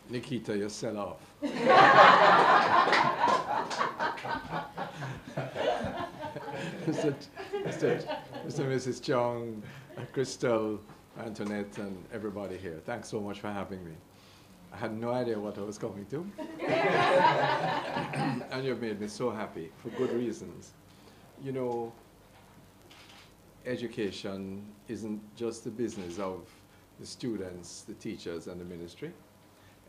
Nikita, you sell off. Mr. Mr. Mr. and Mrs. Chong, Crystal, Antoinette, and everybody here. Thanks so much for having me. I had no idea what I was coming to. And you've made me so happy for good reasons. You know, education isn't just the business of the students, the teachers, and the ministry.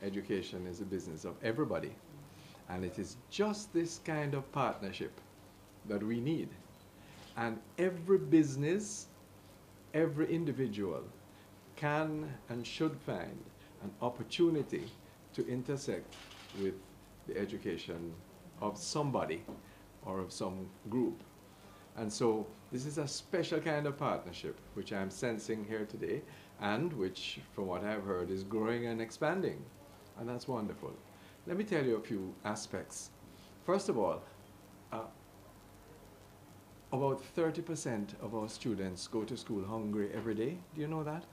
Education is a business of everybody. And it is just this kind of partnership that we need. And every business, every individual can and should find an opportunity to intersect with the education of somebody or of some group. And so this is a special kind of partnership which I'm sensing here today, and which, from what I've heard, is growing and expanding. And that's wonderful. Let me tell you a few aspects. First of all, about 30% of our students go to school hungry every day. Do you know that?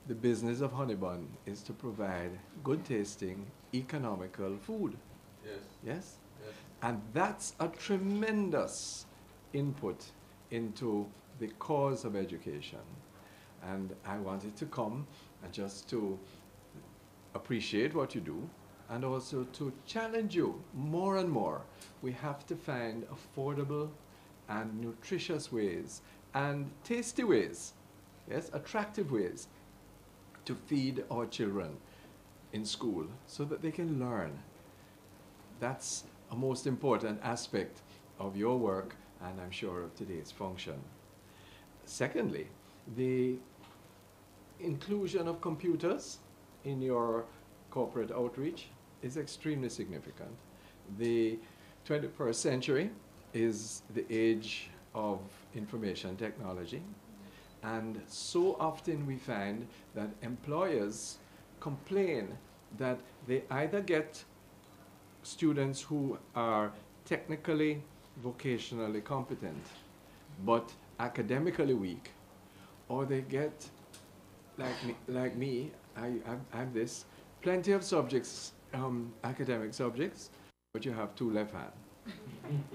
The business of Honeybun is to provide good tasting, economical food. Yes. Yes? Yes. And that's a tremendous input into the cause of education. And I wanted to come and just to appreciate what you do and also to challenge you more and more. We have to find affordable and nutritious ways and tasty ways, yes, attractive ways to feed our children in school so that they can learn. That's a most important aspect of your work, and I'm sure of today's function. Secondly, the inclusion of computers in your corporate outreach is extremely significant. The 21st century is the age of information technology, and so often we find that employers complain that they either get students who are technically, vocationally competent, but academically weak, or they get, like me, I'm this, plenty of subjects, academic subjects, but you have two left hands.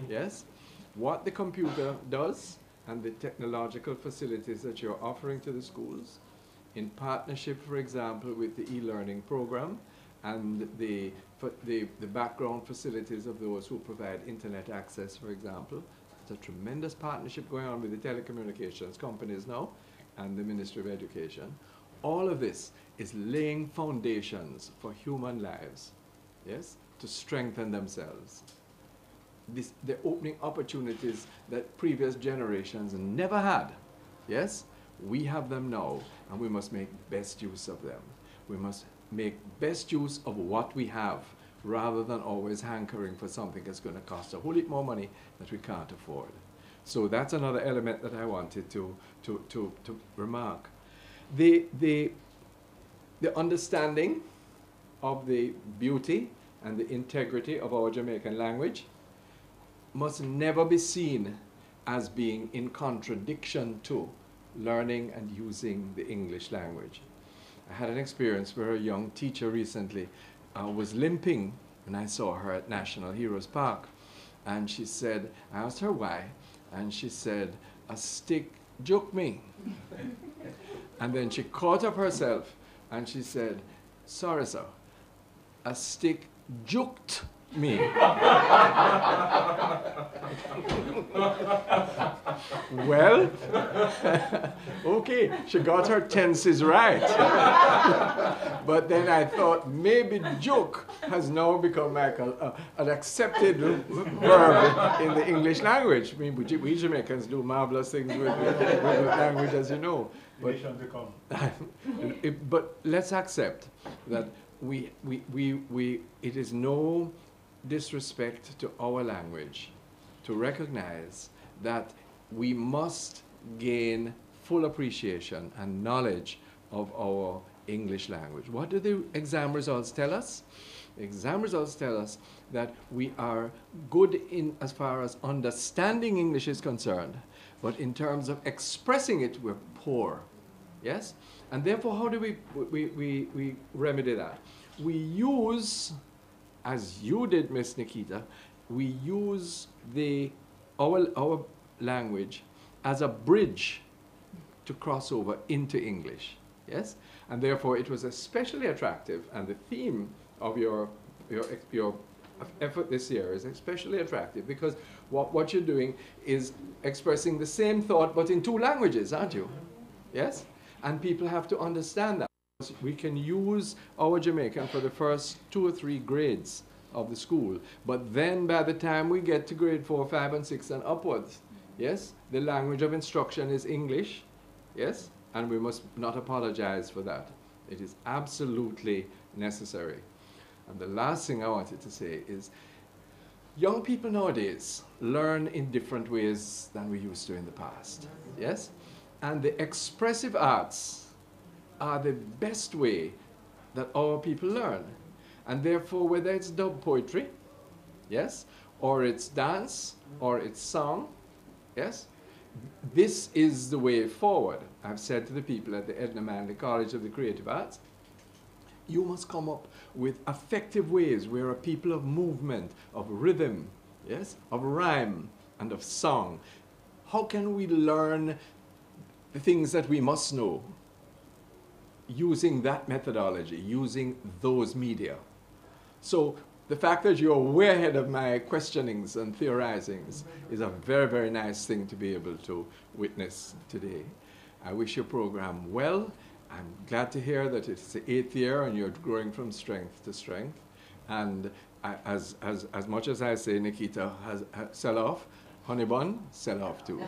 Yes? What the computer does and the technological facilities that you're offering to the schools, in partnership, for example, with the e-learning program and the background facilities of those who provide internet access, for example. There's a tremendous partnership going on with the telecommunications companies now and the Ministry of Education. All of this is laying foundations for human lives, yes, to strengthen themselves. They're opening opportunities that previous generations never had. Yes? We have them now, and we must make best use of them. We must make best use of what we have, rather than always hankering for something that's going to cost a whole lot more money that we can't afford. So that's another element that I wanted to remark. The understanding of the beauty and the integrity of our Jamaican language must never be seen as being in contradiction to learning and using the English language. I had an experience where a young teacher recently was limping when I saw her at National Heroes Park. And she said, I asked her why, and she said, a stick juked me. And then she caught up herself and she said, sorry sir, a stick juked me. Well, okay, she got her tenses right. But then I thought maybe joke has now become like an accepted verb in the English language. I mean, we Jamaicans do marvelous things with language, as you know. But, but let's accept that it is no disrespect to our language to recognize that we must gain full appreciation and knowledge of our English language. What do the exam results tell us? Exam results tell us that we are good in as far as understanding English is concerned, but in terms of expressing it, we're poor. Yes? And therefore, how do we remedy that? We use, as you did, Miss Nikita, we use our language as a bridge to cross over into English, yes? And therefore, it was especially attractive, and the theme of your effort this year is especially attractive because what you're doing is expressing the same thought but in two languages, aren't you? Yes? And people have to understand that. We can use our Jamaican for the first 2 or 3 grades of the school, but then by the time we get to grade 4, 5, and 6 and upwards, yes, the language of instruction is English, yes, and we must not apologize for that. It is absolutely necessary. And the last thing I wanted to say is, young people nowadays learn in different ways than we used to in the past, yes? And the expressive arts are the best way that our people learn. And therefore, whether it's dub poetry, yes, or it's dance, or it's song, yes, this is the way forward. I've said to the people at the Edna Manley College of the Creative Arts, you must come up with effective ways where a people of movement, of rhythm, yes, of rhyme, and of song. How can we learn the things that we must know using that methodology, using those media? So the fact that you're way ahead of my questionings and theorizings is a very, very nice thing to be able to witness today. I wish your program well. I'm glad to hear that it's the 8th year and you're growing from strength to strength. And as much as I say, Nikita, sell off, honey bun, sell off too.